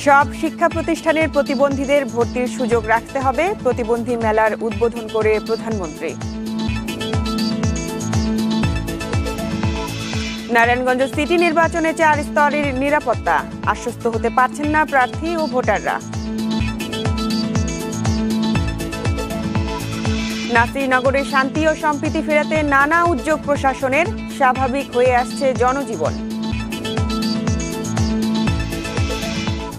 সব শিক্ষা প্রতিষ্ঠানের প্রতিবন্ধীদের ভর্তির সুযোগ রাখতে হবে, প্রতিবন্ধী মেলার উদ্বোধন করে প্রধানমন্ত্রী। নারায়ণগঞ্জ সিটি নির্বাচনে 4 স্তরের নিরাপত্তা, আশ্বস্ত হতে পারছেন না প্রার্থী ও ভোটাররা। নাসিরনগরে শান্তি ও সম্প্রীতি ফেরাতে নানা উদ্যোগ প্রশাসনের, স্বাভাবিক হয়ে আসছে জনজীবন।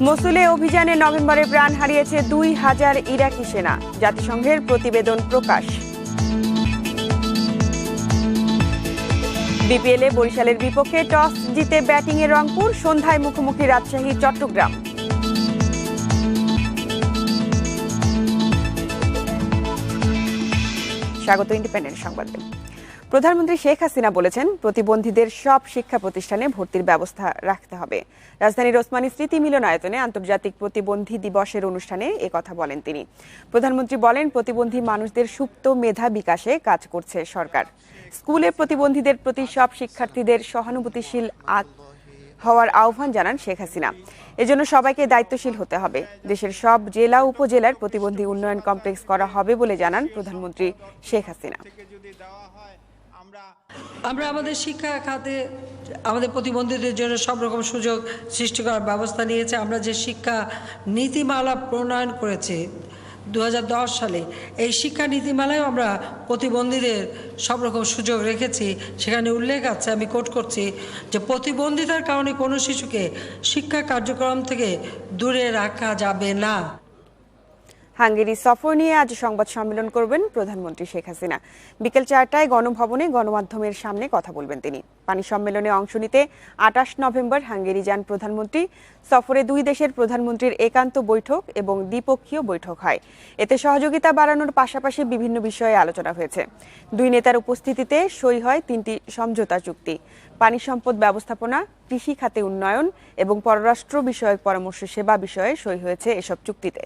মসুলে অভিযানে নভেম্বরে প্রাণ হারিয়েছে 2000 ইরাকি সেনা, জাতিসংঘের প্রতিবেদন প্রকাশ। বিপিএলে বরিশালের বিপক্ষে টস জিতে ব্যাটিংয়ে রংপুর, সন্ধ্যায় মুখোমুখি রাজশাহী চট্টগ্রাম। স্বাগত ইন্ডিপেন্ডেন্ট সংবাদে। প্রধানমন্ত্রী শেখ হাসিনা বলেছেন, প্রতিবন্ধীদের সব শিক্ষা প্রতিষ্ঠানে ভর্তির ব্যবস্থা রাখতে হবে। রাজধানীর ওসমানী স্মৃতি মিলনায়তনে আন্তর্জাতিক প্রতিবন্ধী দিবসের অনুষ্ঠানে একথা বলেন তিনি। প্রধানমন্ত্রী বলেন, প্রতিবন্ধী মানুষদের সুপ্ত মেধা বিকাশে কাজ করছে সরকার। স্কুলে প্রতিবন্ধীদের প্রতি সব শিক্ষার্থীদের সহানুভূতিশীল হওয়ার আহ্বান জানান শেখ হাসিনা। এজন্য সবাইকে দায়িত্বশীল হতে হবে। দেশের সব জেলা উপজেলার প্রতিবন্ধী উন্নয়ন কমপ্লেক্স করা হবে বলে জানান প্রধানমন্ত্রী শেখ হাসিনা। আমরা আমাদের শিক্ষা খাতে আমাদের প্রতিবন্ধীদের জন্য সব রকম সুযোগ সৃষ্টি করার ব্যবস্থা নিয়েছে। আমরা যে শিক্ষা নীতিমালা প্রণয়ন করেছি 2010 সালে, এই শিক্ষা নীতিমালায় আমরা প্রতিবন্ধীদের সব রকম সুযোগ রেখেছি। সেখানে উল্লেখ আছে, আমি কোট করছি, যে প্রতিবন্ধিতার কারণে কোনো শিশুকে শিক্ষা কার্যক্রম থেকে দূরে রাখা যাবে না। হাঙ্গেরি সফর নিয়ে আজ সংবাদ সম্মেলন করবেন প্রধানমন্ত্রী শেখ হাসিনা। বিকেল 4টায় গণভবনে গণমাধ্যমের সামনে কথা বলবেন তিনি। পানি সম্মেলনে অংশ নিতে 28 নভেম্বর হাঙ্গেরি যান প্রধানমন্ত্রী। সফরে 2 দেশের প্রধানমন্ত্রীর একান্ত বৈঠক এবং দ্বিপক্ষীয় বৈঠক হয়। এতে সহযোগিতা বাড়ানোর পাশাপাশি বিভিন্ন বিষয়ে আলোচনা হয়েছে। 2 নেতার উপস্থিতিতে সই হয় 3টি সমঝোতা চুক্তি। পানি সম্পদ ব্যবস্থাপনা, কৃষি খাতে উন্নয়ন এবং পররাষ্ট্র বিষয়ক পরামর্শ সেবা বিষয়ে সই হয়েছে এসব চুক্তিতে।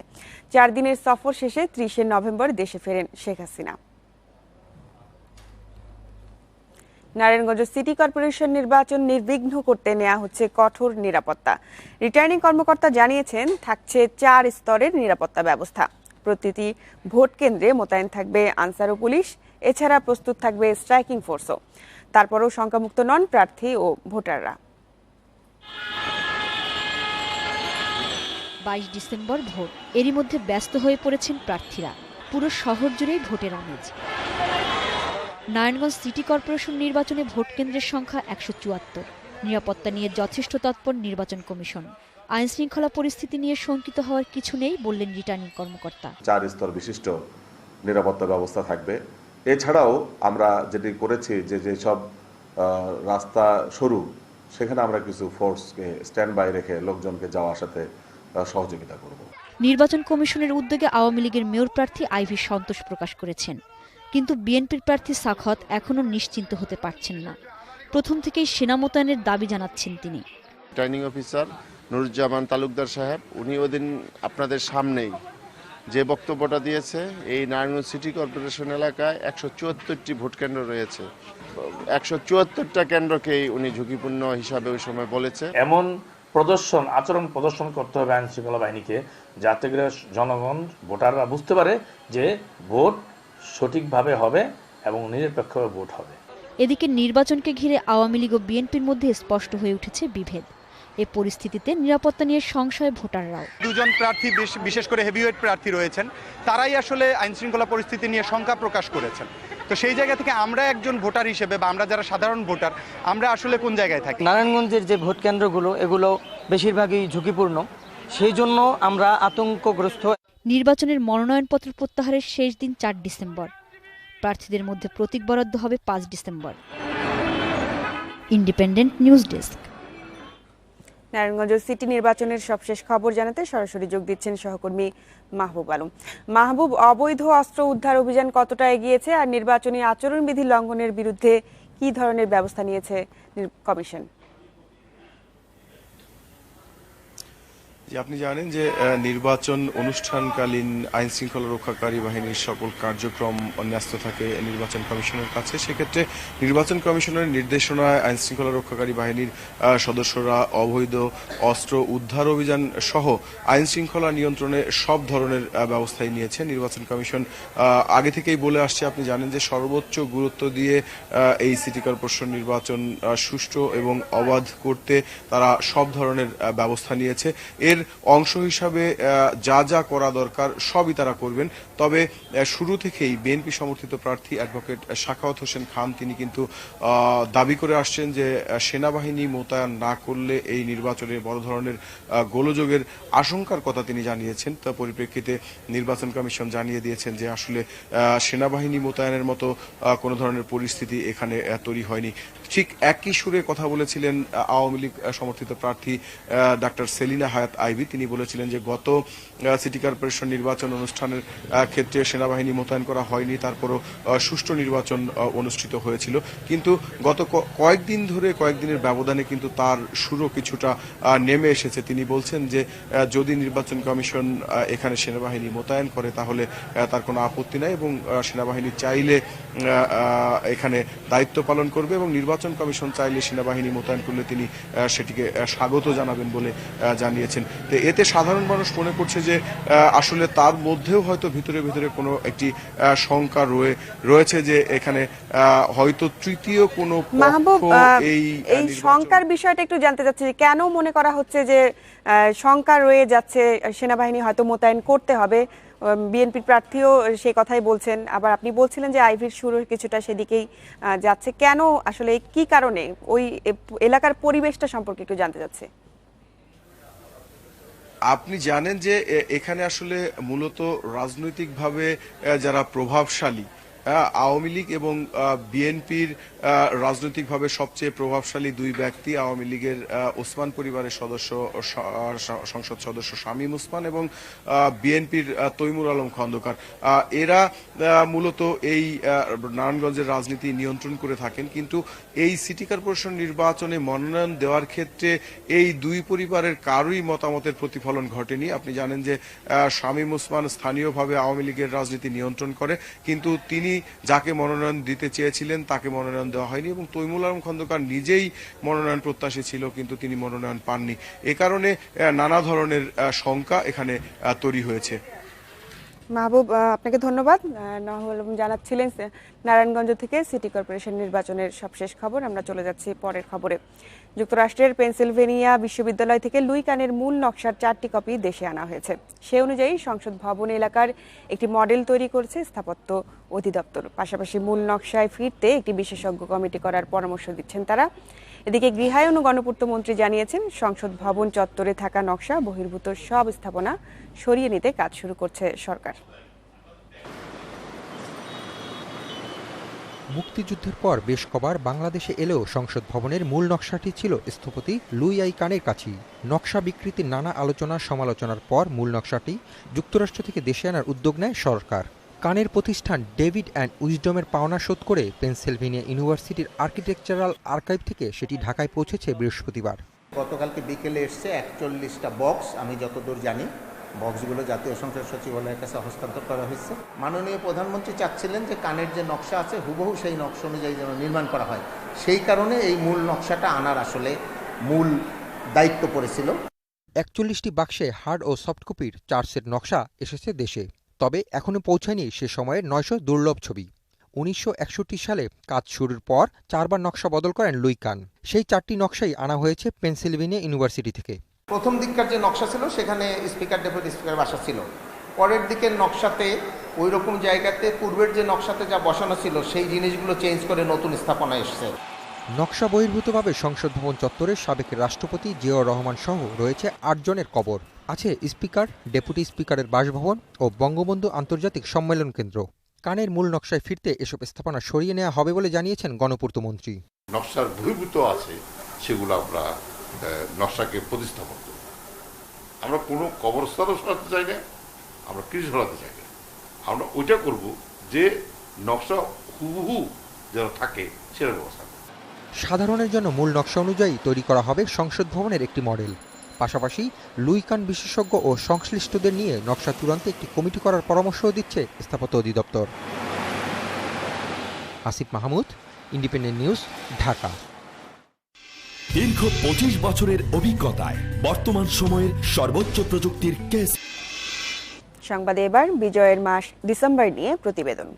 4 দিনের সফর শেষে 30 নভেম্বর দেশে ফেরেন শেখ হাসিনা। নারায়ণগঞ্জ সিটি কর্পোরেশন নির্বাচন নির্বিঘ্ন করতে নেওয়া হচ্ছে কঠোর নিরাপত্তা। রিটার্নিং কর্মকর্তা জানিয়েছেন, থাকছে 4 স্তরের নিরাপত্তা ব্যবস্থা। প্রতিটি ভোট কেন্দ্রে মোতায়েন থাকবে আনসার ও পুলিশ, এছাড়া প্রস্তুত থাকবে স্ট্রাইকিং ফোর্সও। তারপরও শঙ্কামুক্ত নন প্রার্থী ও ভোটাররা। 22 ডিসেম্বর ভোট, এরই মধ্যে ব্যস্ত হয়ে পড়েছেন প্রার্থীরা। পুরো শহর জুড়েই ভোটের আমেজ। নারায়ণগঞ্জ সিটি কর্পোরেশন নির্বাচনে ভোট কেন্দ্রের সংখ্যা 174। নিরাপত্তা নিয়ে যথেষ্ট তৎপর নির্বাচন কমিশন। আইন শৃঙ্খলা পরিস্থিতি নিয়ে শঙ্কিত হওয়ার কিছু নেই বললেন রিটার্নিং কর্মকর্তা। 4 স্তর বিশিষ্ট নিরাপত্তা ব্যবস্থা থাকবে। এছাড়াও আমরা যেটি করেছি, যেসব রাস্তা সরু, সেখানে আমরা কিছু ফোর্সকে স্ট্যান্ড বাই রেখে লোকজনকে যাওয়া আসাতে সহযোগিতা করব। নির্বাচন কমিশনের উদ্যোগে আওয়ামী লীগের মেয়র প্রার্থী আইভি সন্তোষ প্রকাশ করেছেন, কিন্তু বিএনপির প্রার্থী সাখাওয়াত এখনও নিশ্চিন্ত হতে পারছেন না। প্রথম থেকেই সেনা মোতায়েনের দাবি জানাচ্ছেন তিনি। রিটার্নিং অফিসার নুরুজ্জামান তালুকদার সাহেব, উনি ওদিন আপনাদের সামনেই যে বক্তব্যটা দিয়েছে, এই নারায়ণগঞ্জ সিটি কর্পোরেশন এলাকায় 174টি ভোট কেন্দ্র রয়েছে। 174টা কেন্দ্রকেই উনি ঝুঁকিপূর্ণ হিসাবে ওই সময় বলেছে। এমন আচরণ প্রদর্শন করতে হবে আইন শৃঙ্খলা বাহিনীকে, যাতে করে জনগণ, ভোটাররা বুঝতে পারে যে ভোট সঠিকভাবে হবে এবং নিরপেক্ষভাবে ভোট হবে। এদিকে নির্বাচনকে ঘিরে আওয়ামী লীগ ও বিএনপির মধ্যে স্পষ্ট হয়ে উঠেছে বিভেদ। এ পরিস্থিতিতে নিরাপত্তা নিয়ে সংশয় ভোটাররাও। 2 জন প্রার্থী, বিশেষ করে হেভিওয়েট প্রার্থী রয়েছেন, তারাই আসলে আইন শৃঙ্খলা পরিস্থিতি নিয়ে শঙ্কা প্রকাশ করেছেন। তো সেই জায়গা থেকে আমরা একজন ভোটার হিসেবে, বা আমরা যারা সাধারণ ভোটার, আমরা আসলে কোন জায়গায় থাকি? নারায়ণগঞ্জের যে ভোট কেন্দ্রগুলো, এগুলো বেশিরভাগই ঝুঁকিপূর্ণ, সেই জন্য আমরা আতঙ্কগ্রস্ত। নির্বাচনের মনোনয়নপত্র প্রত্যাহারের শেষ দিন 4 ডিসেম্বর। প্রার্থীদের মধ্যে প্রতীক বরাদ্দ হবে 5 December. Independent news desk. Narayanganj city নির্বাচনের সবশেষ খবর জানাতে সরাসরি যোগ দিচ্ছেন সহকর্মী মাহবুব আলম। মাহবুব, অবৈধ অস্ত্র উদ্ধার অভিযান কতটা এগিয়েছে, আর নির্বাচনী আচরণবিধি লঙ্ঘনের বিরুদ্ধে কি ধরনের ব্যবস্থা নিয়েছে কমিশন? যে আপনি জানেন যে নির্বাচন অনুষ্ঠানকালীন আইন শৃঙ্খলা রক্ষাকারী বাহিনীর সকল কার্যক্রম ন্যস্ত থাকে নির্বাচন কমিশনের কাছে। সেক্ষেত্রে নির্বাচন কমিশনের নির্দেশনায় আইন শৃঙ্খলা রক্ষাকারী বাহিনীর সদস্যরা অবৈধ অস্ত্র উদ্ধার অভিযান সহ আইন শৃঙ্খলা নিয়ন্ত্রণে সব ধরনের ব্যবস্থাই নিয়েছে। নির্বাচন কমিশন আগে থেকেই বলে আসছে, আপনি জানেন যে সর্বোচ্চ গুরুত্ব দিয়ে এই সিটি কর্পোরেশন নির্বাচন সুষ্ঠু এবং অবাধ করতে তারা সব ধরনের ব্যবস্থা নিয়েছে। এর অংশ হিসাবে যা যা করা দরকার সবই তারা করবেন। তবে শুরু থেকেই বিএনপি সমর্থিত প্রার্থী অ্যাডভোকেট সাখাওয়াত হোসেন খান তিনি কিন্তু দাবি করে আসছেন যে সেনাবাহিনী মোতায়েন না করলে এই নির্বাচনে বড় ধরনের গোলযোগের আশঙ্কার কথা তিনি জানিয়েছেন। তার পরিপ্রেক্ষিতে নির্বাচন কমিশন জানিয়ে দিয়েছেন যে আসলে সেনাবাহিনী মোতায়েনের মতো কোনো ধরনের পরিস্থিতি এখানে তৈরি হয়নি। ঠিক একই সুরে কথা বলেছিলেন আওয়ামী লীগ সমর্থিত প্রার্থী ডাক্তার সেলিনা হায়াত আইভী। তিনি বলেছিলেন যে গত সিটি কর্পোরেশন নির্বাচন অনুষ্ঠানের ক্ষেত্রে সেনাবাহিনী মোতায়েন করা হয়নি, তারপরও সুষ্ঠু নির্বাচন অনুষ্ঠিত হয়েছিল। কিন্তু গত কয়েকদিনের ব্যবধানে কিন্তু তার সুরও কিছুটা নেমে এসেছে। তিনি বলছেন যে যদি নির্বাচন কমিশন এখানে সেনাবাহিনী মোতায়েন করে তাহলে তার কোনো আপত্তি নাই এবং সেনাবাহিনী চাইলে এখানে দায়িত্ব পালন করবে এবং নির্বাচন কমিশন চাইলে সেনাবাহিনী মোতায়েন করলে তিনি সেটিকে স্বাগত জানাবেন বলে জানিয়েছেন। তো এতে সাধারণ মানুষ মনে করছে যে আসলে তার মধ্যেও হয়তো ভিতরে ভিতরে কোনো একটি শঙ্কা রয়েছে যে এখানে হয়তো তৃতীয় কোনো মাহবুব, এই শঙ্কার বিষয়টা একটু জানতে চাচ্ছি যে কেন মনে করা হচ্ছে যে শঙ্কা রয়ে যাচ্ছে, সেনাবাহিনী হয়তো মোতায়েন করতে হবে। বিএনপির প্রার্থীও সেই কথাই বলছেন, আবার আপনি বলছিলেন যে আইভির শুরু কিছুটা সেদিকেই যাচ্ছে। কেন আসলে কি কারণে ওই এলাকার পরিবেশটা সম্পর্কে একটু জানতে চাচ্ছি। আপনি জানেন যে এখানে আসলে মূলত রাজনৈতিকভাবে যারা প্রভাবশালী, আওয়ামী লীগ এবং বিএনপির রাজনৈতিকভাবে সবচেয়ে প্রভাবশালী দুই ব্যক্তি, আওয়ামী লীগের ওসমান পরিবারের সংসদ সদস্য শামীম ওসমান এবং বিএনপির তৈমুর আলম খন্দকার, এরা মূলত এই নারায়ণগঞ্জের রাজনীতি নিয়ন্ত্রণ করে থাকেন। কিন্তু এই সিটি কর্পোরেশন নির্বাচনে মনোনয়ন দেওয়ার ক্ষেত্রে এই দুই পরিবারের কারোই মতামতের প্রতিফলন ঘটেনি। আপনি জানেন যে শামীম ওসমান স্থানীয়ভাবে আওয়ামী লীগের রাজনীতি নিয়ন্ত্রণ করে, কিন্তু তিনি যাকে মনোনয়ন দিতে চেয়েছিলেন তাকে মনোনয়ন দেওয়া হয়নি এবং তৈমুর আলম খন্দকার নিজেই মনোনয়ন প্রত্যাশী ছিল কিন্তু তিনি মনোনয়ন পাননি। এ কারণে নানা ধরনের শঙ্কা এখানে তৈরি হয়েছে। মাহবুব, আপনাকে ধন্যবাদ। জানাচ্ছিলেন নারায়ণগঞ্জ থেকে সিটি কর্পোরেশন নির্বাচনের সবশেষ খবর। আমরা চলে যাচ্ছি পরের খবরে। যুক্তরাষ্ট্রের পেনসিলভেনিয়া বিশ্ববিদ্যালয় থেকে লুই কানের মূল নকশার 4টি কপি দেশে আনা হয়েছে। সে অনুযায়ী সংসদ ভবন এলাকার একটি মডেল তৈরি করছে স্থাপত্য অধিদপ্তর। পাশাপাশি মূল নকশায় ফিরতে একটি বিশেষজ্ঞ কমিটি করার পরামর্শ দিচ্ছেন তারা। এদিকে গৃহায়ন ও গণপূর্ত মন্ত্রী জানিয়েছেন সংসদ ভবন চত্বরে থাকা নকশা বহির্ভূত সব স্থাপনা সরিয়ে নিতে কাজ শুরু করছে সরকার। মুক্তিযুদ্ধের পর বেশ কবার বাংলাদেশে এলেও সংসদ ভবনের মূল নকশাটি ছিল স্থপতি লুই আই কানের কাছেই। নকশা বিকৃতির নানা আলোচনা সমালোচনার পর মূল নকশাটি যুক্তরাষ্ট্র থেকে দেশে আনার উদ্যোগ নেয় সরকার। কানের প্রতিষ্ঠান ডেভিড অ্যান্ড উইজডমের পাওনা শোধ করে পেনসিলভেনিয়া ইউনিভার্সিটির আর্কিটেকচারাল আর্কাইভ থেকে সেটি ঢাকায় পৌঁছেছে বৃহস্পতিবার। গতকালকে বিকেলে এসছে 41টা বক্স, আমি যতদূর জানি বক্সগুলো জাতীয় সংসদ সচিবালয়ের কাছে হস্তান্তর করা হয়েছে। মাননীয় প্রধানমন্ত্রী চাচ্ছিলেন যে কানের যে নকশা আছে হুবহু সেই নকশা অনুযায়ী যেন নির্মাণ করা হয়, সেই কারণে এই মূল নকশাটা আনার আসলে মূল দায়িত্ব পড়েছিল। 41টি বাক্সে হার্ড ও সফট কপির 4 সেট নকশা এসেছে দেশে, তবে এখনো পৌঁছায়নি সে সময়ের 900 দুর্লভ ছবি। 1961 সালে কাজ শুরুর পর 4 বার নকশা বদল করেন লুই কান। সেই 4টি নকশাই আনা হয়েছে পেনসিলভেনিয়া ইউনিভার্সিটি থেকে। প্রথম দিককার যে নকশা ছিল সেখানে স্পিকার ডেপুটি স্পিকার বাসা ছিল। পরের দিকের নকশাতে ওই রকম জায়গাতে পূর্বের যে নকশাতে যা বসানো ছিল সেই জিনিসগুলো চেঞ্জ করে নতুন স্থাপনা এসেছে। নকশা বহির্ভূতভাবে সংসদ ভবন চত্বরে সাবেক রাষ্ট্রপতি জিয়াউর রহমান সহ রয়েছে 8 জনের কবর। আছে স্পিকার, ডেপুটি স্পিকারের বাসভবন ও বঙ্গবন্ধু আন্তর্জাতিক সম্মেলন কেন্দ্র। কানের মূল নকশায় ফিরতে এসব স্থাপনা সরিয়ে নেওয়া হবে বলে জানিয়েছেন গণপূর্ত মন্ত্রী। নকশার বহির্ভূত আছে সেগুলো আমরা নকশাকে প্রতিস্থাপন করব। আমরা কোনো কবরস্থানও সরাতে চাই না, আমরা কিছু সরাতে চাই না। আমরা ওইটা করব যে নকশা হুবহু যেন থাকে সেটা ব্যবস্থা। সাধারণের জন্য মূল নকশা অনুযায়ী তৈরি করা হবে সংসদ ভবনের একটি মডেল। পাশাপাশি লুইকান বিশেষজ্ঞ ও সংশ্লিষ্টদের নিয়ে নকশা চূড়ান্তে একটি কমিটি করার পরামর্শও দিচ্ছে স্থাপত্য অধিদপ্তর। Asif Mahmud, independent news, Dhaka. দীর্ঘ 25 বছরের অভিজ্ঞতায় বর্তমান সময়ের সর্বোচ্চ প্রযুক্তির কেস। সংবাদে এবার বিজয়ের মাস ডিসেম্বর নিয়ে প্রতিবেদন।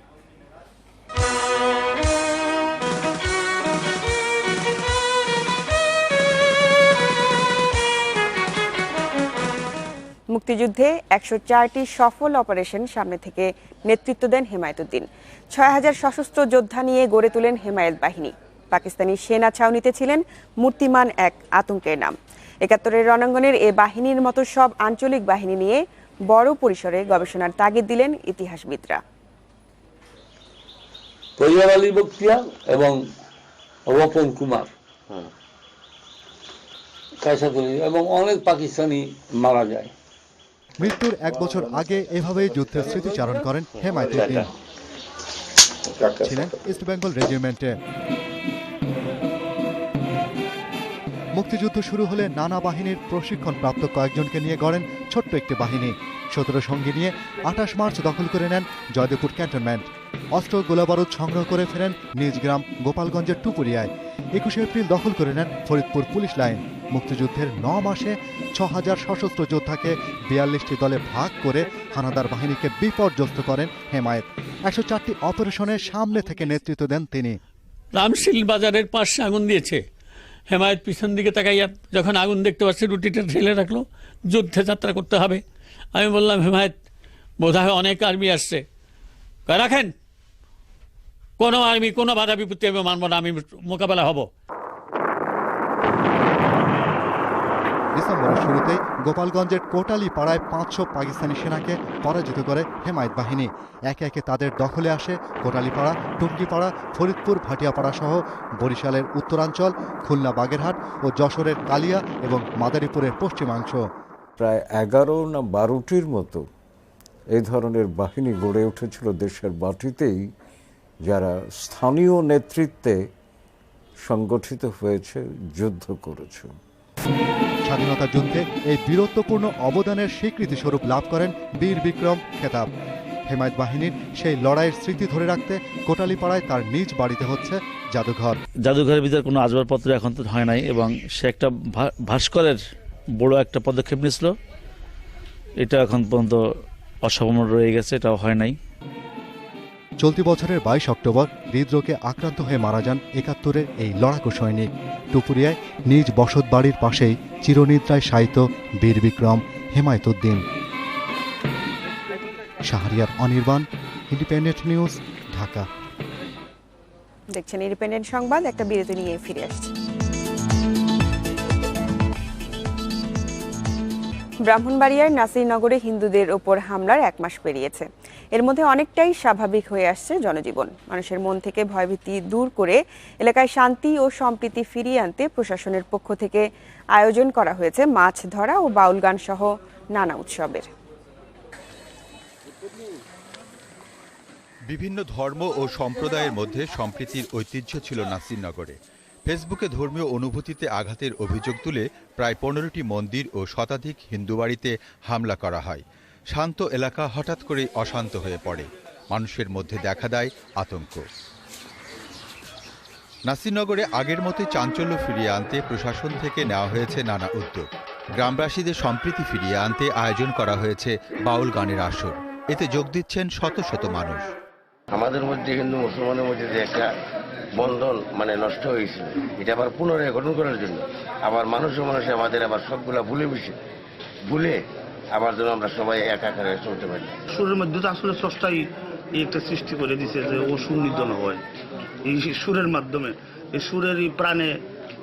মুক্তিযুদ্ধে 104টি সফল অপারেশন সামনে থেকে নেতৃত্ব দেন হেমায়েতুদ্দিন। 6000 সশস্ত্র যোদ্ধা নিয়ে গড়ে তোলেন হেমায়েত বাহিনী। পাকিস্তানি সেনা ছাউনিতে ছিলেন মূর্তিমান এক আতঙ্কের নাম। 71-এর রণাঙ্গনের এ বাহিনীর মতো সব আঞ্চলিক বাহিনী নিয়ে বড় পরিসরে গবেষণার তাগিদ দিলেন ইতিহাসবিদরা। পৈয়াব আলী বখতিয়ার এবং রতন কুমার, এবং অনেক পাকিস্তানি মারা যায়। মৃত্যুর 1 বছর আগে এভাবেই যুদ্ধের স্মৃতিচারণ করেন হেমায়েতুদ্দিন। ছিলেন ইস্ট বেঙ্গল রেজিমেন্টে। মুক্তিযুদ্ধ শুরু হলে নানা বাহিনীর প্রশিক্ষণপ্রাপ্ত কয়েকজনকে নিয়ে গড়েন ছোট্ট একটি বাহিনী। 17 সঙ্গী নিয়ে 28 মার্চ দখল করে নেন জয়দেবপুর ক্যান্টনমেন্ট। অস্ত্র গোলাবারুদ সংগ্রহ করে ফেরেন নিজ গ্রাম গোপালগঞ্জের টুপুরিয়ায়। 21 এপ্রিল দখল করে নেন ফরিদপুর পুলিশ লাইন। মুক্তিযুদ্ধের 9 মাসে 6000 সশস্ত্র যোদ্ধাকে 42টি দলে ভাগ করে হানাদার বাহিনীকে বিপর্যস্ত করেন হেমায়েত। 104টি অপারেশনের সামনে থেকে নেতৃত্ব দেন তিনি। রামশীল বাজারের পাশে আগুন দিয়েছে, হেমায়েত পিছন দিকে তাকাইয়া যখন আগুন দেখতে পাচ্ছে রুটিটা ঢেলে রাখলো, যুদ্ধে যাত্রা করতে হবে। আমি বললাম, হেমায়েত বোধহয় অনেক আর্মি আসছে, রাখেন, কোনো আর্মি কোনো বাধা বিপত্তি আমি মানব না, আমি মোকাবেলা হব। ডিসেম্বরের শুরুতেই গোপালগঞ্জের কোটালি পাড়ায় 500 পাকিস্তানি সেনাকে পরাজিত করে হেমায়েত বাহিনী। একে একে তাদের দখলে আসে কোটালীপাড়া, টুঙ্গিপাড়া, ফরিদপুর, ভাটিয়াপাড়া সহ বরিশালের উত্তরাঞ্চল, খুলনা বাগেরহাট ও যশোরের কালিয়া এবং মাদারীপুরের পশ্চিমাংশ। প্রায় 11 না 12টির মতো এই ধরনের বাহিনী গড়ে উঠেছিল দেশের মাটিতেই, যারা স্থানীয় নেতৃত্বে সংগঠিত হয়েছে, যুদ্ধ করেছে। স্বাধীনতা যুদ্ধে এই বীরত্বপূর্ণ অবদানের স্বীকৃতি স্বরূপ লাভ করেন বীর বিক্রম খেতাব। হেমায়েত বাহিনীর সেই লড়াইয়ের স্মৃতি ধরে রাখতে কোটালীপাড়ায় তার নিজ বাড়িতে হচ্ছে জাদুঘর। জাদুঘরের ভিতরে কোনো আসবাবপত্র এখন তো হয় নাই, এবং সে একটা ভাস্করের বড় একটা পদক্ষেপ নিয়েছিল, এটা এখন পর্যন্ত অসম্পূর্ণ রয়ে গেছে, এটাও হয় নাই। চলতি বছরের 22 অক্টোবর হৃদরোগে আক্রান্ত হয়ে মারা যান 71-এর এই লড়াকু সৈনিক। টুপুরিয়ায় নিজ বসত বাড়ির পাশেই চিরনিদ্রায় শায়িত বীর বিক্রম হেমায়েতুদ্দিন। Shahriar Anirban, independent news, Dhaka. দেখছেন ইন্ডিপেন্ডেন্ট সংবাদ, একটা বিরতি নিয়ে ফিরে আসছি। ব্রাহ্মণবাড়িয়ার নাসিরনগরে হিন্দুদের ওপর হামলার 1 মাস পেরিয়েছে। এর মধ্যে অনেকটাই স্বাভাবিক হয়ে আসছে জনজীবন। মানুষের মন থেকে ভয়ভীতি দূর করে এলাকায় শান্তি ও সম্প্রীতি ফিরিয়ে আনতে প্রশাসনের পক্ষ থেকে আয়োজন করা হয়েছে মাছ ধরা ও বাউল গান সহ নানা উৎসবের। বিভিন্ন ধর্ম ও সম্প্রদায়ের মধ্যে সম্প্রীতির ঐতিহ্য ছিল নাসিরনগরে। ফেসবুকে ধর্মীয় অনুভূতিতে আঘাতের অভিযোগ তুলে প্রায় 15টি মন্দির ও শতাধিক হিন্দু বাড়িতে হামলা করা হয়। শান্ত এলাকা হঠাৎ করে অশান্ত হয়ে পড়ে, মানুষের মধ্যে দেখা দেয় আতঙ্ক। নাসিরনগরে আগের মতোই চাঞ্চল্য ফিরিয়ে আনতে প্রশাসন থেকে নেওয়া হয়েছে নানা উদ্যোগ। গ্রামবাসীদের সম্প্রীতি ফিরিয়ে আনতে আয়োজন করা হয়েছে বাউল গানের আসর। এতে যোগ দিচ্ছেন শত শত মানুষ। আমাদের মধ্যে হিন্দু মুসলমানের মধ্যে যে একটা বন্ধন নষ্ট হয়েছিল, এটা আবার পুনরায় গঠন করার জন্য আবার মানুষে আমাদের আবার সবগুলা ভুলে আবার যেন আমরা সবাই এক আকারে চলতে পারি। সুরের মধ্যে তো আসলে স্রষ্টাই একটা সৃষ্টি করে দিছে যে ও সুর নিধন হয় এই সুরের মাধ্যমে। এই সুরেরই প্রাণে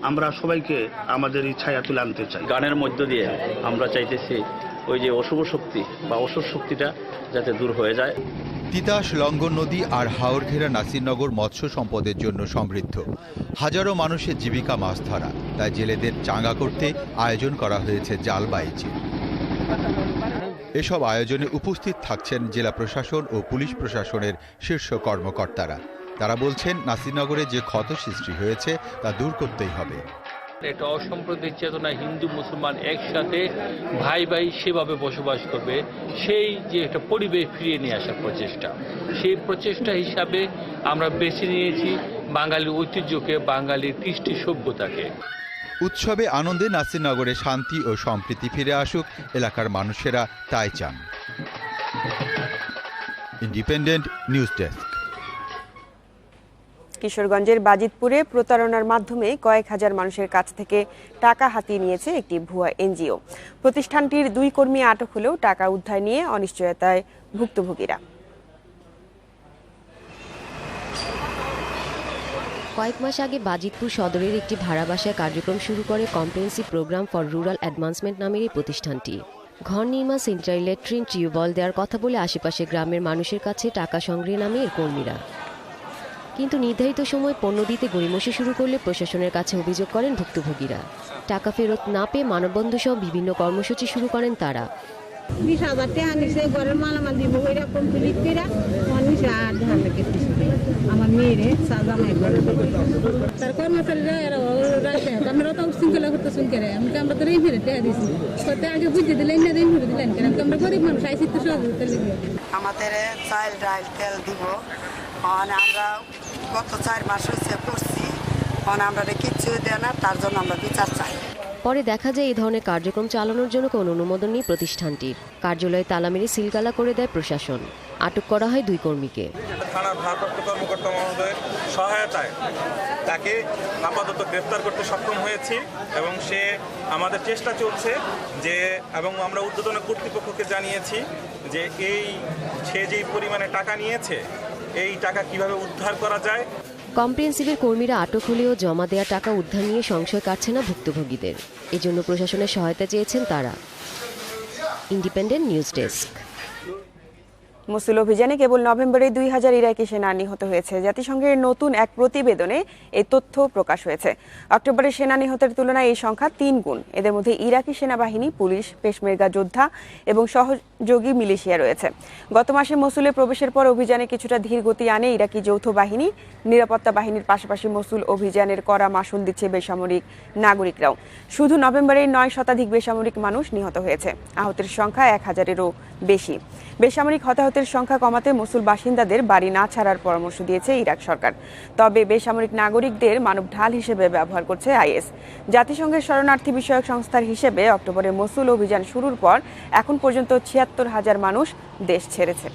আমরা সবাইকে আমাদের এই ছায়া তুলে আনতে চাই। গানের মধ্য দিয়ে আমরা চাইতেছি ওই যে অশুভ শক্তি বা অসুর শক্তিটা যাতে দূর হয়ে যায়। তিতাস, লঙ্গন নদী আর হাওর ঘেরা নাসিরনগর মৎস্য সম্পদের জন্য সমৃদ্ধ। হাজারো মানুষের জীবিকা মাছ ধরা, তাই জেলেদের চাঙ্গা করতে আয়োজন করা হয়েছে জাল বাইচি। এসব আয়োজনে উপস্থিত থাকছেন জেলা প্রশাসন ও পুলিশ প্রশাসনের শীর্ষ কর্মকর্তারা। তারা বলছেন, নাসিরনগরে যে ক্ষত সৃষ্টি হয়েছে তা দূর করতেই হবে। একটা অসাম্প্রদায়িক চেতনা, হিন্দু মুসলমান একসাথে ভাই ভাই সেভাবে বসবাস করবে, সেই যে একটা পরিবেশ ফিরিয়ে নিয়ে আসার প্রচেষ্টা, সেই প্রচেষ্টা হিসাবে আমরা বেছে নিয়েছি বাঙালির ঐতিহ্যকে, বাঙালির কৃষ্টি সভ্যতাকে। উৎসবে আনন্দে নাসিরনগরে শান্তি ও সম্প্রীতি ফিরে আসুক এলাকার মানুষেরা তাই চান। Independent news desk. কিশোরগঞ্জের বাজিতপুরে প্রতারণার মাধ্যমে কয়েক হাজার মানুষের কাছ থেকে টাকা হাতিয়ে নিয়েছে একটি ভুয়া এনজিও। প্রতিষ্ঠানটির 2 কর্মী আটক হলেও টাকা উদ্ধার নিয়ে অনিশ্চয়তায় ভুক্তভোগীরা। কয়েক মাস আগে বাজিতপুর সদরের একটি ভাড়া বাসায় কার্যক্রম শুরু করে comprehensive program for rural advancement নামের এই প্রতিষ্ঠানটি। ঘর নির্মাণ, সেন্ট্রাল ল্যাট্রিন, টিউবওয়েল দেওয়ার কথা বলে আশেপাশে গ্রামের মানুষের কাছে টাকা সংগ্রহে নামে এর কর্মীরা। কিন্তু নির্ধারিত সময় পণ্য দিতে গড়িমসি শুরু করলে প্রশাসনের কাছে অভিযোগ করেন ভুক্তভোগীরা। টাকা ফেরত না পেয়ে মানববন্ধন সহ বিভিন্ন কর্মসূচি শুরু করেন তারা। 20,000 টাকা নিচে ঘরের মালামাল দিব ওইরা কমপ্লিট করে নিচে 8,000 টাকা আমার মেয়েরে সাজামাই করে তার কর্মচারীরা এরা আমরা তো শৃঙ্খলা করতে শুনকে আমরা তো রেই ফিরে টাকা দিচ্ছি করতে আগে বুঝে দিলেন না রেই ফিরে দিলেন কেন আমরা গরিব মানুষ আইসি তো সহযোগিতা লিখবে আমাদের চাল ডাল তেল দিব আমরা গত 4 মাস হয়েছে করছি আমরা কিচ্ছু দেয় না, তার জন্য আমরা বিচার চাই। পরে দেখা যায় এই ধরনের কার্যক্রম চালানোর জন্য কোনো অনুমোদন নেই প্রতিষ্ঠানটির। কার্যালয়ে তালা মেরে সিলগালা করে দেয় প্রশাসন। আটক করা হয় 2 কর্মীকে। থানার ভারপ্রাপ্ত কর্মকর্তা মহোদয়ের সহায়তায় তাকে আপাতত গ্রেপ্তার করতে সক্ষম হয়েছি এবং সে আমাদের চেষ্টা চলছে যে, এবং আমরা ঊর্ধ্বতন কর্তৃপক্ষকে জানিয়েছি যে সে যেই পরিমাণে টাকা নিয়েছে এই টাকা কিভাবে উদ্ধার করা যায়। কম্প্রিহেনসিভের কর্মীরা আটক হলেও জমা দেওয়া টাকা উদ্ধার নিয়ে সংশয় কাটছে না ভুক্তভোগীদের। এজন্য প্রশাসনের সহায়তা চেয়েছেন তারা। Independent news desk. মসুল অভিযানে কেবল নভেম্বরে 2000 ইরাকি সেনা নিহত হয়েছে। জাতিসংঘের নতুন এক প্রতিবেদনে এই তথ্য প্রকাশ হয়েছে। অক্টোবরে সেনা নিহতের তুলনায় এই সংখ্যা 3 গুণ। এদের মধ্যে ইরাকি সেনাবাহিনী, পুলিশ, পেশমেরগা যোদ্ধা এবং সহযোগী মিলিশিয়া রয়েছে। গত মাসে মসুলে প্রবেশের পর অভিযানে কিছুটা ধীর গতি আনে ইরাকি যৌথ বাহিনী। নিরাপত্তা বাহিনীর পাশাপাশি মসুল অভিযানের কড়া মাশুল দিচ্ছে বেসামরিক নাগরিকরাও। শুধু নভেম্বরে 9 শতাধিক বেসামরিক মানুষ নিহত হয়েছে। আহতের সংখ্যা 1000-এরও বেশি। বেসামরিক হতাহতের সংখ্যা কমাতে মসুল বাসিন্দাদের বাড়ি না ছাড়ার পরামর্শ দিয়েছে ইরাক সরকার। তবে বেসামরিক নাগরিকদের মানব ঢাল হিসেবে ব্যবহার করছে আইএস। জাতিসংঘের শরণার্থী বিষয়ক সংস্থার হিসেবে অক্টোবরে মসুল অভিযান শুরুর পর এখন পর্যন্ত 76,000 মানুষ দেশ ছেড়েছে।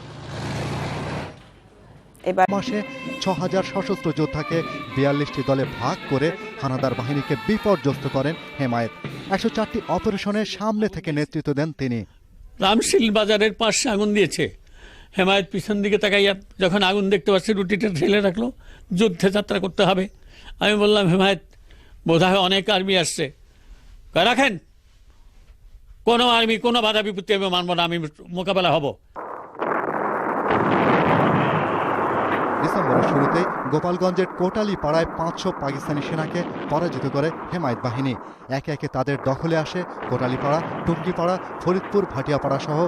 এবার মাসে 6,000 সশস্ত্র যোদ্ধাকে 42টি দলে ভাগ করে হানাদার বাহিনীকে বিপর্যস্ত করেন হেমায়েত। 104টি অপারেশনের সামনে থেকে নেতৃত্ব দেন তিনি। রামশীল বাজারের পাশে আগুন দিয়েছে। হেমায়েত পিছন দিকে তাকাইয়া যখন আগুন দেখতে পাচ্ছে রুটিটা ঢেলে রাখলো, যুদ্ধে যাত্রা করতে হবে। আমি বললাম, হেমায়েত বোধহয় অনেক আর্মি আসছে, রাখেন, কোনো আর্মি কোনো বাধা বিপত্তি আমি মানব না, আমি মোকাবেলা হব। ডিসেম্বরের শুরুতে গোপালগঞ্জের কোটালী পাড়ায় 500 পাকিস্তানি সেনাকে পরাজিত করে হেমায়েত বাহিনী। একে একে তাদের দখলে আসে কোটালীপাড়া, টুঙ্গিপাড়া, ফরিদপুর, ভাটিয়াপাড়া সহ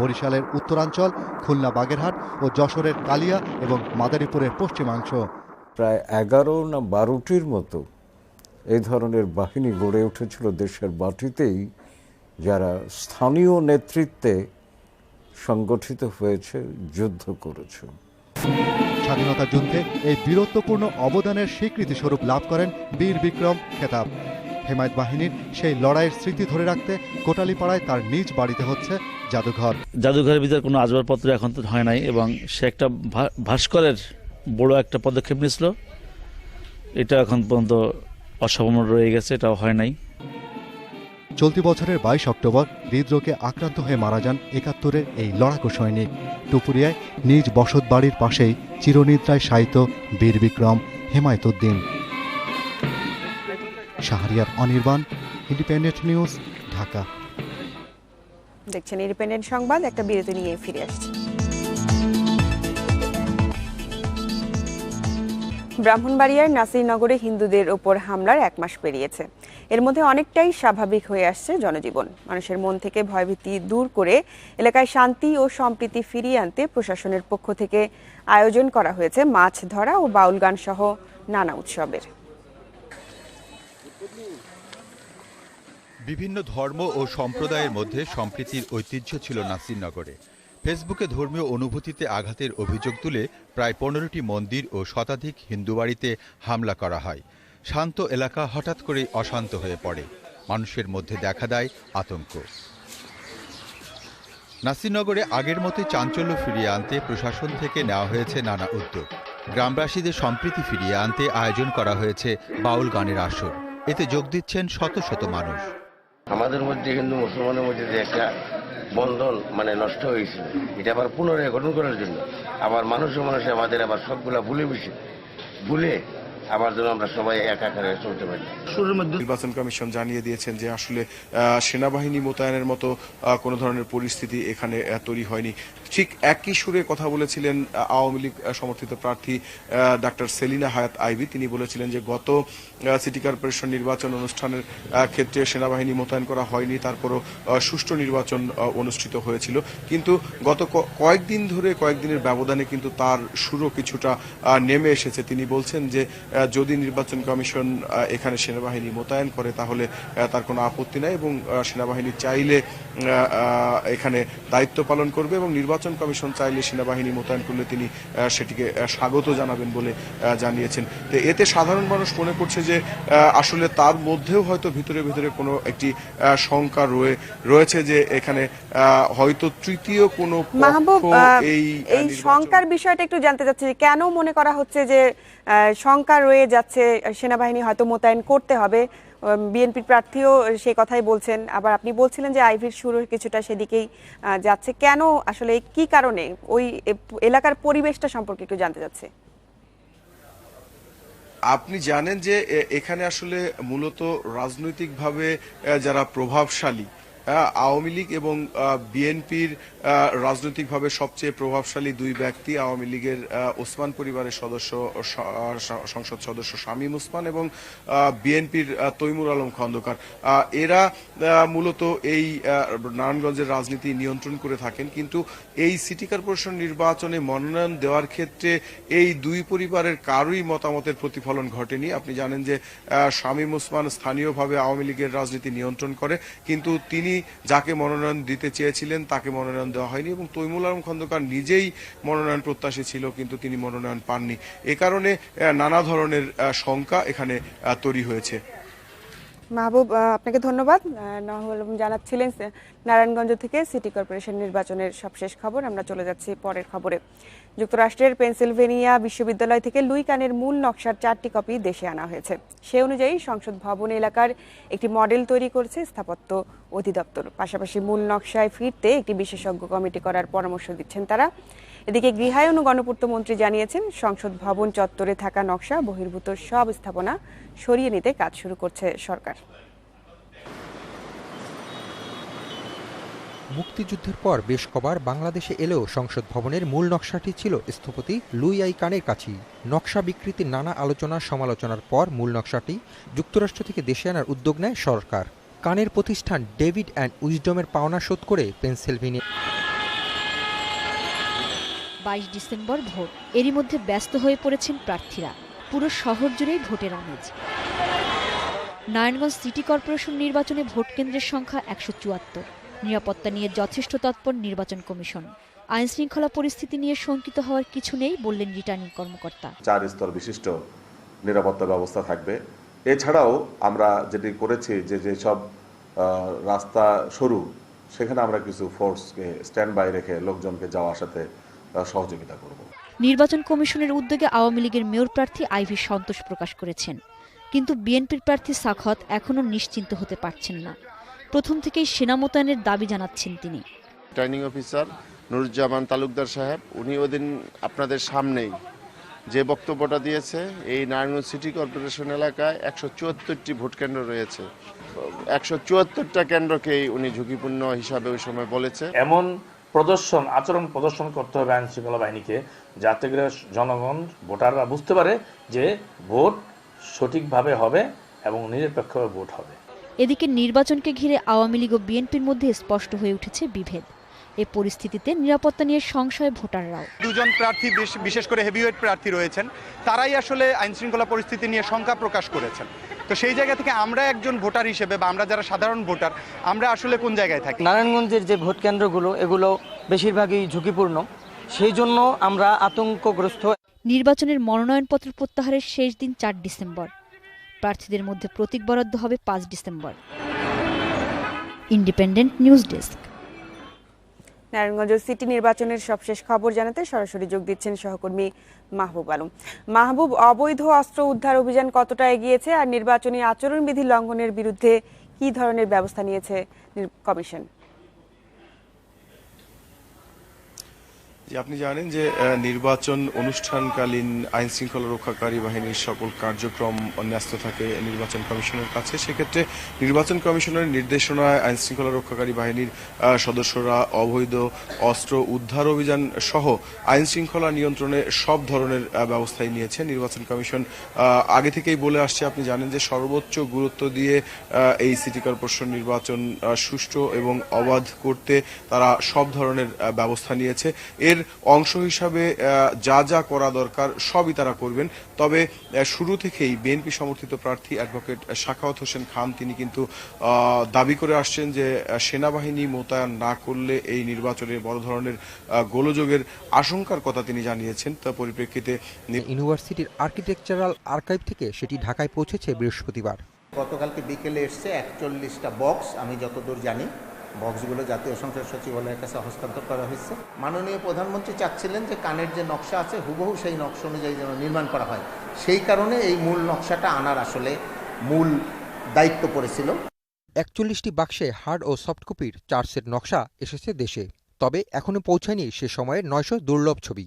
বরিশালের উত্তরাঞ্চল, খুলনা, বাগেরহাট ও যশোরের কালিয়া এবং মাদারীপুরের পশ্চিমাংশ। প্রায় 11 না 12টির মতো এই ধরনের বাহিনী গড়ে উঠেছিল দেশের মাটিতেই, যারা স্থানীয় নেতৃত্বে সংগঠিত হয়েছে, যুদ্ধ করেছে। স্বাধীনতা যুদ্ধে এই বীরত্বপূর্ণ অবদানের স্বীকৃতি স্বরূপ লাভ করেন বীর বিক্রম খেতাব। হেমায়েত বাহিনীর সেই লড়াইয়ের স্মৃতি ধরে রাখতে কোটালীপাড়ায় তার নিজ বাড়িতে হচ্ছে জাদুঘর। জাদুঘরের ভিতরে কোনো আসবাবপত্র এখন তো হয় নাই এবং সে একটা ভাস্করের বড় একটা পদক্ষেপ নিয়েছিল। এটা এখন পর্যন্ত অসম্পূর্ণ রয়ে গেছে, এটাও হয় নাই। চলতি বছরের 22 অক্টোবর হৃদরোগে আক্রান্ত হয়ে মারা যান 71-এর এই লড়াকু সৈনিক। টুপুরিয়ায় নিজ বসত বাড়ির পাশেই চিরনিদ্রায় শায়িত বীর বিক্রম হেমায়েত উদ্দিন। Shahriar Anirban, independent news, Dhaka. দেখছেন ইন্ডিপেন্ডেন্ট সংবাদ। একটা বিরতি নিয়ে ফিরে আসছি। ব্রাহ্মণবাড়িয়ার নাসিরনগরে হিন্দুদের ওপর হামলার 1 মাস পেরিয়েছে। এর মধ্যে অনেকটাই স্বাভাবিক হয়ে আসছে জনজীবন। মানুষের মন থেকে ভয়ভীতি দূর করে এলাকায় শান্তি ও সম্প্রীতি ফিরিয়ে আনতে প্রশাসনের পক্ষ থেকে আয়োজন করা হয়েছে মাছ ধরা ও বাউল গান সহ নানা উৎসবের। বিভিন্ন ধর্ম ও সম্প্রদায়ের মধ্যে সম্প্রীতির ঐতিহ্য ছিল নাসিরনগরে। ফেসবুকে ধর্মীয় অনুভূতিতে আঘাতের অভিযোগ তুলে প্রায় 15টি মন্দির ও শতাধিক হিন্দু বাড়িতে হামলা করা হয়। শান্ত এলাকা হঠাৎ করে অশান্ত হয়ে পড়ে, মানুষের মধ্যে দেখা দেয় আতঙ্ক। নাসিরনগরে আগের মতোই চাঞ্চল্য ফিরিয়ে আনতে প্রশাসন থেকে নেওয়া হয়েছে নানা উদ্যোগ। গ্রামবাসীদের সম্প্রীতি ফিরিয়ে আনতে আয়োজন করা হয়েছে বাউল গানের আসর। এতে যোগ দিচ্ছেন শত শত মানুষ। আমাদের মধ্যে হিন্দু মুসলমানের মধ্যে যে একটা বন্ধন নষ্ট হয়েছিল, এটা আবার পুনরায় গঠন করার জন্য আবার মানুষে আমাদের আবার সবগুলা ভুলে আবার যেন আমরা সবাই একাকারে চলতে পারি। নির্বাচন কমিশন জানিয়ে দিয়েছেন যে আসলে সেনাবাহিনী মোতায়েনের মতো কোনো ধরনের পরিস্থিতি এখানে তৈরি হয়নি। ঠিক একই সুরে কথা বলেছিলেন আওয়ামী লীগ সমর্থিত প্রার্থী ডাক্তার সেলিনা হায়াত আইভী। তিনি বলেছিলেন যে গত সিটি কর্পোরেশন নির্বাচন অনুষ্ঠানের ক্ষেত্রে সেনাবাহিনী মোতায়েন করা হয়নি, তারপরও সুষ্ঠু নির্বাচন অনুষ্ঠিত হয়েছিল। কিন্তু গত কয়েকদিনের ব্যবধানে কিন্তু তার সুরও কিছুটা নেমে এসেছে। তিনি বলছেন যে যদি নির্বাচন কমিশন এখানে সেনাবাহিনী মোতায়েন করে তাহলে তার কোনো আপত্তি নাই এবং সেনাবাহিনী চাইলে এখানে দায়িত্ব পালন করবে এবং নির্বাচন কমিশন চাইলে সেনাবাহিনী মোতায়েন করলে তিনি সেটিকে স্বাগত জানাবেন বলে জানিয়েছেন। তো এতে সাধারণ মানুষ মনে করছে যে আসলে তার মধ্যেও হয়তো ভিতরে ভিতরে কোনো একটি শঙ্কা রয়েছে যে এখানে হয়তো তৃতীয় কোনো এই শঙ্কার বিষয়টা একটু জানতে চাচ্ছি যে কেন মনে করা হচ্ছে যে শঙ্কা রয়ে যাচ্ছে সেনাবাহিনী হয়তো মোতায়েন করতে হবে। বিএনপির প্রার্থীও সেই কথাই বলছেন, আবার আপনি বলছিলেন যে আইভীর সুর কিছুটা সেদিকেই যাচ্ছে। কেন আসলে কি কারণে ওই এলাকার পরিবেশটা সম্পর্কে একটু জানতে চাচ্ছি। আপনি জানেন যে এখানে আসলে মূলত রাজনৈতিকভাবে যারা প্রভাবশালী, আওয়ামী লীগ এবং বিএনপির রাজনৈতিকভাবে সবচেয়ে প্রভাবশালী দুই ব্যক্তি আওয়ামী লীগের ওসমান পরিবারের সংসদ সদস্য শামীম ওসমান এবং বিএনপির তৈমুর আলম খন্দকার, এরা মূলত এই নারায়ণগঞ্জের রাজনীতি নিয়ন্ত্রণ করে থাকেন। কিন্তু এই সিটি কর্পোরেশন নির্বাচনে মনোনয়ন দেওয়ার ক্ষেত্রে এই দুই পরিবারের কারোই মতামতের প্রতিফলন ঘটেনি। আপনি জানেন যে শামীম ওসমান স্থানীয়ভাবে আওয়ামী লীগের রাজনীতি নিয়ন্ত্রণ করে, কিন্তু তিনি যাকে মনোনয়ন দিতে চেয়েছিলেন তাকে মনোনয়ন দেওয়া হয়নি এবং তৈমুর আলম খন্দকার নিজেই মনোনয়ন প্রত্যাশী ছিল কিন্তু তিনি মনোনয়ন পাননি। এ কারণে নানা ধরনের শঙ্কা এখানে তৈরি হয়েছে। মাহবুব, আপনাকে ধন্যবাদ। জানাচ্ছিলেন নারায়ণগঞ্জ থেকে সিটি কর্পোরেশন নির্বাচনের সবশেষ খবর। আমরা চলে যাচ্ছি পরের খবরে। যুক্তরাষ্ট্রের পেনসিলভেনিয়া বিশ্ববিদ্যালয় থেকে লুই কানের মূল নকশার 4টি কপি দেশে আনা হয়েছে। সে অনুযায়ী সংসদ ভবন এলাকার একটি মডেল তৈরি করেছে স্থাপত্য অধিদপ্তর। পাশাপাশি মূল নকশায় ফিরতে একটি বিশেষজ্ঞ কমিটি করার পরামর্শ দিচ্ছেন তারা। এদিকে গৃহায়ন ও গণপূর্ত মন্ত্রী জানিয়েছেন সংসদ ভবন চত্বরে থাকা নকশা বহির্ভূত সব স্থাপনা সরিয়ে নিতে কাজ শুরু করছে সরকার। মুক্তিযুদ্ধের পর বেশ কবার বাংলাদেশে এলেও সংসদ ভবনের মূল নকশাটি ছিল স্থপতি লুই আই কানের কাছেই। নকশা বিকৃতির নানা আলোচনা সমালোচনার পর মূল নকশাটি যুক্তরাষ্ট্র থেকে দেশে আনার উদ্যোগ নেয় সরকার। কানের প্রতিষ্ঠান ডেভিড অ্যান্ড উইজডমের পাওনা শোধ করে পেনসিলভেনিয়া 22 ডিসেম্বর ভোট। এরই মধ্যে ব্যস্ত হয়ে পড়েছেন প্রার্থীরা। পুরো শহর জুড়েই ভোটের আমেজ। নারায়ণগঞ্জ সিটি কর্পোরেশন নির্বাচনে ভোট কেন্দ্রের সংখ্যা 174। নিরাপত্তা নিয়ে যথেষ্ট তৎপর নির্বাচন কমিশন। আইন শৃঙ্খলা পরিস্থিতি নিয়ে শঙ্কিত হওয়ার কিছু নেই বললেন রিটার্নিং কর্মকর্তা। 4 স্তর বিশিষ্ট নিরাপত্তা ব্যবস্থা থাকবে। এছাড়াও আমরা যেটি করেছি যেসব রাস্তা সরু সেখানে আমরা কিছু ফোর্সকে স্ট্যান্ড বাই রেখে লোকজনকে যাওয়া আসাতে সহযোগিতা করব। নির্বাচন কমিশনের উদ্যোগে আওয়ামী লীগের মেয়র প্রার্থী আইভী সন্তোষ প্রকাশ করেছেন, কিন্তু বিএনপির প্রার্থী সাখাওয়াত এখনও নিশ্চিন্ত হতে পারছেন না। প্রথম থেকেই সেনা মোতায়েনের দাবি জানাচ্ছেন তিনি। রিটার্নিং অফিসার নুরুজ্জামান তালুকদার সাহেব উনি ওদিন আপনাদের সামনেই যে বক্তব্যটা দিয়েছে, এই নারায়ণগঞ্জ সিটি কর্পোরেশন এলাকায় 174টি ভোট কেন্দ্র রয়েছে। 174টা কেন্দ্রকেই উনি ঝুঁকিপূর্ণ হিসাবে ওই সময় বলেছে। এমন আচরণ প্রদর্শন করতে হবে আইন শৃঙ্খলা বাহিনীকে, যাতে করে জনগণ ভোটাররা বুঝতে পারে যে ভোট সঠিকভাবে হবে এবং নিরপেক্ষভাবে ভোট হবে। এদিকে নির্বাচনকে ঘিরে আওয়ামী লীগ ও বিএনপির মধ্যে স্পষ্ট হয়ে উঠেছে বিভেদ। এ পরিস্থিতিতে নিরাপত্তা নিয়ে সংশয় ভোটাররাও। দুজন প্রার্থী, বিশেষ করে হেভিওয়েট প্রার্থী রয়েছেন, তারাই আসলে আইন শৃঙ্খলা পরিস্থিতি নিয়ে শঙ্কা প্রকাশ করেছেন। তো সেই জায়গা থেকে আমরা একজন ভোটার হিসেবে বা আমরা যারা সাধারণ ভোটার আমরা আসলে কোন জায়গায় থাকি? নারায়ণগঞ্জের যে ভোট কেন্দ্রগুলো এগুলো বেশিরভাগই ঝুঁকিপূর্ণ, সেই জন্য আমরা আতঙ্কগ্রস্ত। নির্বাচনের মনোনয়নপত্র প্রত্যাহারের শেষ দিন 4 ডিসেম্বর। প্রার্থীদের মধ্যে প্রতীক বরাদ্দ হবে 5 December. Independent news desk. Narayanganj city নির্বাচনের সবশেষ খবর জানাতে সরাসরি যোগ দিচ্ছেন সহকর্মী মাহবুব আলম। মাহবুব, অবৈধ অস্ত্র উদ্ধার অভিযান কতটা এগিয়েছে আর নির্বাচনী আচরণবিধি লঙ্ঘনের বিরুদ্ধে কি ধরনের ব্যবস্থা নিয়েছে কমিশন? আপনি জানেন যে নির্বাচন অনুষ্ঠানকালীন আইন শৃঙ্খলা রক্ষাকারী বাহিনীর সকল কার্যক্রম ন্যস্ত থাকে নির্বাচন কমিশনের কাছে। সেক্ষেত্রে নির্বাচন কমিশনের নির্দেশনায় আইন শৃঙ্খলা রক্ষাকারী বাহিনীর সদস্যরা অবৈধ অস্ত্র উদ্ধার অভিযান সহ আইন শৃঙ্খলা নিয়ন্ত্রণে সব ধরনের ব্যবস্থাই নিয়েছে নির্বাচন কমিশন। আগে থেকেই বলে আসছে, আপনি জানেন যে সর্বোচ্চ গুরুত্ব দিয়ে এই সিটি কর্পোরেশন নির্বাচন সুষ্ঠু এবং অবাধ করতে তারা সব ধরনের ব্যবস্থা নিয়েছে। এর অংশ হিসাবে যা যা করা দরকার সবই তারা করবেন। তবে শুরু থেকেই বিএনপি সমর্থিত প্রার্থী অ্যাডভোকেট সাখাওয়াত হোসেন খান তিনি কিন্তু দাবি করে আসছেন যে সেনাবাহিনী মোতায়েন না করলে এই নির্বাচনে বড় ধরনের গোলযোগের আশঙ্কার কথা তিনি জানিয়েছেন। তার পরিপ্রেক্ষিতে ইউনিভার্সিটির আর্কিটেকচারাল আর্কাইভ থেকে সেটি ঢাকায় পৌঁছেছে বৃহস্পতিবার। গতকালকে বিকেলে এসছে 41টা বক্স, আমি যতদূর জানি বক্সগুলো জাতীয় সংসদ সচিবালয়ের কাছে হস্তান্তর করা হয়েছে। মাননীয় প্রধানমন্ত্রী চাচ্ছিলেন যে কানের যে নকশা আছে হুবহু সেই নকশা অনুযায়ী যেন নির্মাণ করা হয়, সেই কারণে এই মূল নকশাটা আনার আসলে মূল দায়িত্ব পড়েছিল। 41টি বাক্সে হার্ড ও সফট কপির 4 সেট নকশা এসেছে দেশে। তবে এখনো পৌঁছায়নি সে সময়ের 900 দুর্লভ ছবি।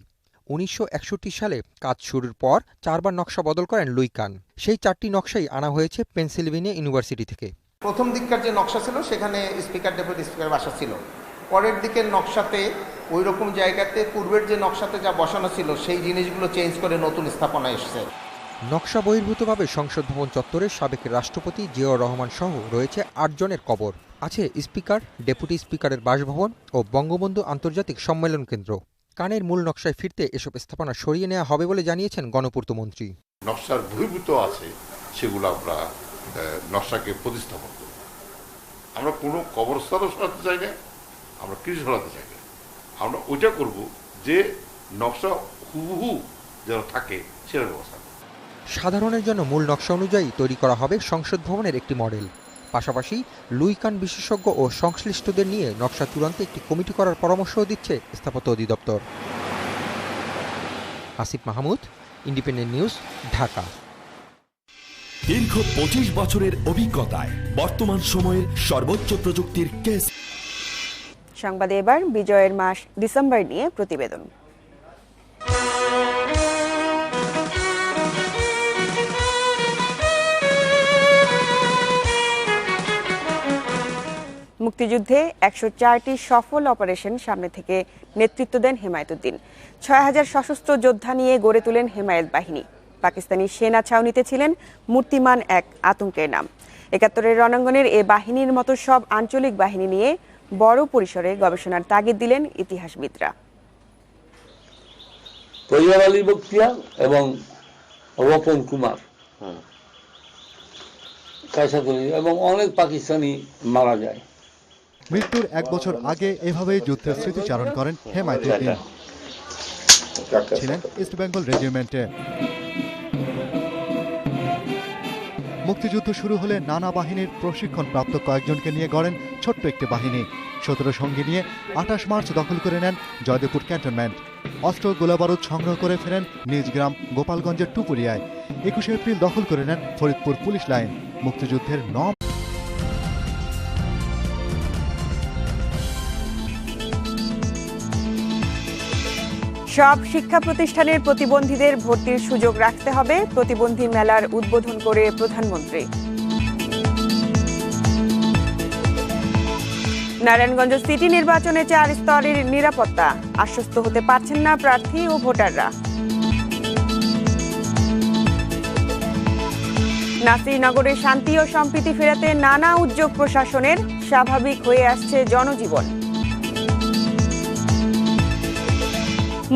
1961 সালে কাজ শুরুর পর 4 বার নকশা বদল করেন লুই কান। সেই 4টি নকশাই আনা হয়েছে পেনসিলভেনিয়া ইউনিভার্সিটি থেকে। প্রথম দিককার যে নকশা ছিল সেখানে স্পিকার ডেপুটি স্পিকার বাসা ছিল। পরের দিকের নকশাতে ওই রকম জায়গাতে পূর্বের যে নকশাতে যা বসানো ছিল সেই জিনিসগুলো চেঞ্জ করে নতুন স্থাপনা এসছে। নকশা বহির্ভূতভাবে সংসদ ভবন চত্বরে সাবেক রাষ্ট্রপতি জিয়াউর রহমান সহ রয়েছে 8 জনের কবর। আছে স্পিকার, ডেপুটি স্পিকারের বাসভবন ও বঙ্গবন্ধু আন্তর্জাতিক সম্মেলন কেন্দ্র। কানের মূল নকশায় ফিরতে এসব স্থাপনা সরিয়ে নেওয়া হবে বলে জানিয়েছেন গণপূর্তমন্ত্রী। নকশার বহির্ভূত আছে সেগুলো আমরা নকশাকে প্রতিস্থাপন করব। আমরা কোনো কবরস্থানও সরাতে চাই না, আমরা কিছু সরাতে চাই না। আমরা ওইটা করব যে নকশা হুবহু যেন থাকে সেটা ব্যবস্থা করব। সাধারণের জন্য মূল নকশা অনুযায়ী তৈরি করা হবে সংসদ ভবনের একটি মডেল। পাশাপাশি লুই কান বিশেষজ্ঞ ও সংশ্লিষ্টদের নিয়ে নকশা চূড়ান্তে একটি কমিটি করার পরামর্শও দিচ্ছে স্থাপত্য অধিদপ্তর। Asif Mahmud, independent news, Dhaka. দীর্ঘ 25 বছরের অভিজ্ঞতায় বর্তমান সময়ের সর্বোচ্চ প্রযুক্তির কেস। সংবাদে এবার বিজয়ের মাস ডিসেম্বর নিয়ে প্রতিবেদন। মুক্তিযুদ্ধে 104টি সফল অপারেশন সামনে থেকে নেতৃত্ব দেন হেমায়েতুদ্দিন। 6000 সশস্ত্র যোদ্ধা নিয়ে গড়ে তোলেন হেমায়েত বাহিনী। পাকিস্তানি সেনা ছাউনিতে ছিলেন মূর্তিমান এক আতঙ্কের নাম। 71-এর রণাঙ্গনের এ বাহিনীর মতো সব আঞ্চলিক বাহিনী নিয়ে বড় পরিসরে গবেষণার তাগিদ দিলেন ইতিহাসবিদরা। তৈয়ব আলী বখতিয়ার এবং রতন কুমার এবং অনেক পাকিস্তানি মারা যায়। মৃত্যুর 1 বছর আগে এভাবেই যুদ্ধের স্মৃতিচারণ করেন হেমায়েতুদ্দিন। ছিলেন ইস্ট বেঙ্গল রেজিমেন্টে। মুক্তিযুদ্ধ শুরু হলে নানা বাহিনীর প্রশিক্ষণপ্রাপ্ত কয়েকজনকে নিয়ে গড়েন ছোট্ট একটি বাহিনী। 17 সঙ্গী নিয়ে 28 মার্চ দখল করে নেন জয়দেবপুর ক্যান্টনমেন্ট। অস্ত্র গোলাবারুদ সংগ্রহ করে ফেরেন নিজ গ্রাম গোপালগঞ্জের টুপুরিয়ায়। 21 এপ্রিল দখল করে নেন ফরিদপুর পুলিশ লাইন। মুক্তিযুদ্ধের সব শিক্ষা প্রতিষ্ঠানের প্রতিবন্ধীদের ভর্তির সুযোগ রাখতে হবে, প্রতিবন্ধী মেলার উদ্বোধন করে প্রধানমন্ত্রী। নারায়ণগঞ্জ সিটি নির্বাচনে 4 স্তরের নিরাপত্তা, আশ্বস্ত হতে পারছেন না প্রার্থী ও ভোটাররা। নাসিরনগরে শান্তি ও সম্প্রীতি ফেরাতে নানা উদ্যোগ প্রশাসনের, স্বাভাবিক হয়ে আসছে জনজীবন।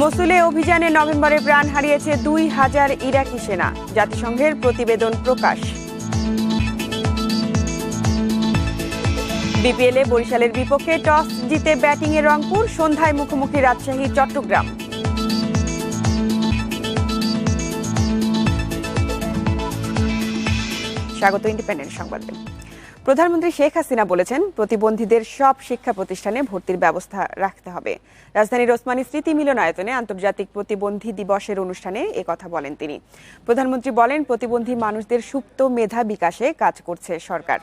মসুলে অভিযানে নভেম্বরে প্রাণ হারিয়েছে 2000 ইরাকি সেনা, জাতিসংঘের প্রতিবেদন প্রকাশ। বিপিএলে বরিশালের বিপক্ষে টস জিতে ব্যাটিংয়ে রংপুর, সন্ধ্যায় মুখোমুখি রাজশাহী চট্টগ্রাম। স্বাগত ইন্ডিপেন্ডেন্ট সংবাদে। প্রধানমন্ত্রী শেখ হাসিনা বলেছেন, প্রতিবন্ধীদের সব শিক্ষা প্রতিষ্ঠানে ভর্তির ব্যবস্থা রাখতে হবে। রাজধানীর ওসমানী স্মৃতি মিলনায়তনে আন্তর্জাতিক প্রতিবন্ধী দিবসের অনুষ্ঠানে একথা বলেন তিনি। প্রধানমন্ত্রী বলেন, প্রতিবন্ধী মানুষদের সুপ্ত মেধা বিকাশে কাজ করছে সরকার।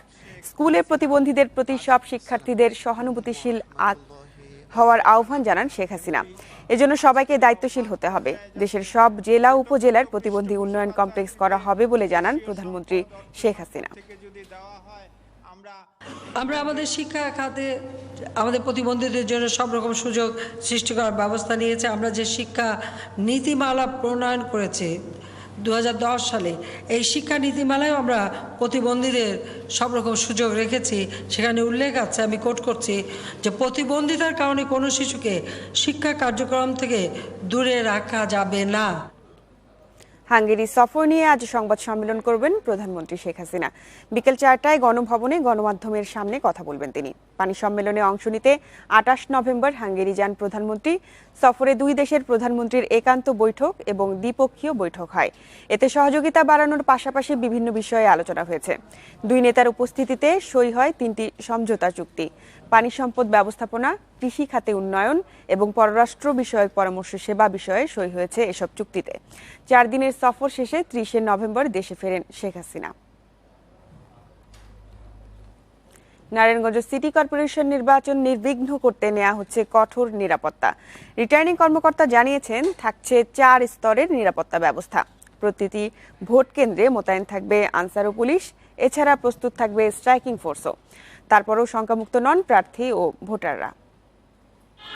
স্কুলে প্রতিবন্ধীদের প্রতি সব শিক্ষার্থীদের সহানুভূতিশীল হওয়ার আহ্বান জানান শেখ হাসিনা। এজন্য সবাইকে দায়িত্বশীল হতে হবে। দেশের সব জেলা উপজেলার প্রতিবন্ধী উন্নয়ন কমপ্লেক্স করা হবে বলে জানান প্রধানমন্ত্রী শেখ হাসিনা। আমরা আমাদের শিক্ষা খাতে আমাদের প্রতিবন্ধীদের জন্য সব রকম সুযোগ সৃষ্টি করার ব্যবস্থা নিয়েছে। আমরা যে শিক্ষা নীতিমালা প্রণয়ন করেছি 2010 সালে, এই শিক্ষা নীতিমালায় আমরা প্রতিবন্ধীদের সব রকম সুযোগ রেখেছি। সেখানে উল্লেখ আছে, আমি কোট করছি, যে প্রতিবন্ধিতার কারণে কোনো শিশুকে শিক্ষা কার্যক্রম থেকে দূরে রাখা যাবে না। হাঙ্গেরি সফর নিয়ে আজ সংবাদ সম্মেলন করবেন প্রধানমন্ত্রী শেখ হাসিনা। বিকেল 4টায় গণভবনে গণমাধ্যমের সামনে কথা বলবেন তিনি। পানি সম্মেলনে অংশ নিতে 28 নভেম্বর হাঙ্গেরি যান প্রধানমন্ত্রী। সফরে দুই দেশের প্রধানমন্ত্রীর একান্ত বৈঠক এবং দ্বিপক্ষীয় বৈঠক হয়। এতে সহযোগিতা বাড়ানোর পাশাপাশি বিভিন্ন বিষয়ে আলোচনা হয়েছে। দুই নেতার উপস্থিতিতে সই হয় 3টি সমঝোতা চুক্তি। পানি সম্পদ ব্যবস্থাপনা, কৃষি খাতে উন্নয়ন এবং পররাষ্ট্র বিষয়ক পরামর্শ সেবা বিষয়ে সই হয়েছে এসব চুক্তিতে। 4 দিনের সফর শেষে 30 নভেম্বর দেশে ফেরেন শেখ হাসিনা। নারায়ণগঞ্জ সিটি কর্পোরেশন নির্বাচন নির্বিঘ্ন করতে নেওয়া হচ্ছে কঠোর নিরাপত্তা। রিটার্নিং কর্মকর্তা জানিয়েছেন, থাকছে 4 স্তরের নিরাপত্তা ব্যবস্থা। প্রতিটি ভোট কেন্দ্রে মোতায়েন থাকবে আনসার ও পুলিশ। এছাড়া প্রস্তুত থাকবে স্ট্রাইকিং ফোর্সও। তারপরও শঙ্কামুক্ত নন প্রার্থী ও ভোটাররা।